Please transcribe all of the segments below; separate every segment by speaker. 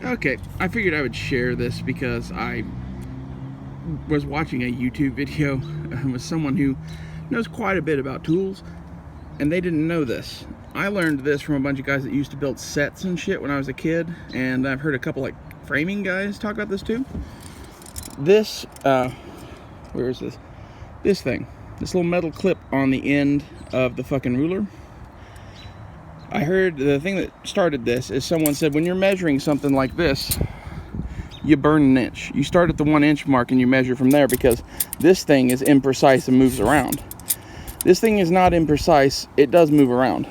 Speaker 1: Okay, I figured I would share this because I was watching a YouTube video with someone who knows quite a bit about tools, and they didn't know this. I learned this from a bunch of guys that used to build sets and shit when I was a kid, and I've heard a couple like framing guys talk about this too. This, where is this? This thing. This little metal clip on the end of the fucking ruler. I heard the thing that started this is someone said when you're measuring something like this, you burn an inch. You start at the 1 inch mark and you measure from there because this thing is imprecise and moves around. This thing is not imprecise, it does move around.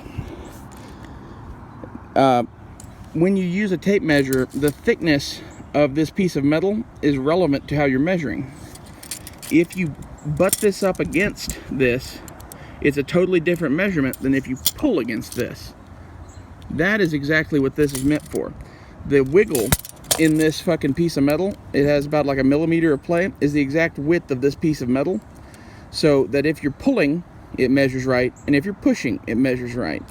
Speaker 1: When you use a tape measure, the thickness of this piece of metal is relevant to how you're measuring. If you butt this up against this, it's a totally different measurement than if you pull against this. That is exactly what this is meant for. The wiggle in this fucking piece of metal, it has about like a millimeter of play, is the exact width of this piece of metal, so that if you're pulling, it measures right, and if you're pushing, it measures right.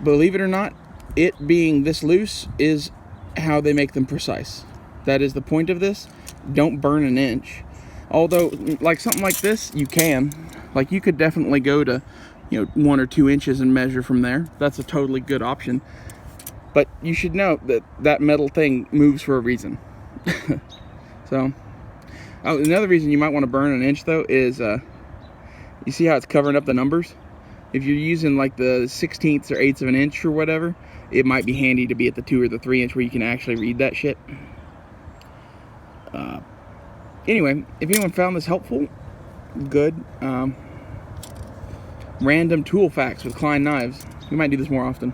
Speaker 1: Believe it or not, it being this loose is how they make them precise. That is the point of this. Don't burn an inch. Although, like something like this, you can. Like you could definitely go to, 1 or 2 inches and measure from there. That's a totally good option. But you should know that that metal thing moves for a reason. So, another reason you might want to burn an inch though is, you see how it's covering up the numbers? If you're using like the 16ths or 8ths of an inch or whatever, it might be handy to be at the 2 or the 3 inch where you can actually read that shit. Anyway, if anyone found this helpful, good. Random tool facts with Klein knives. We might do this more often.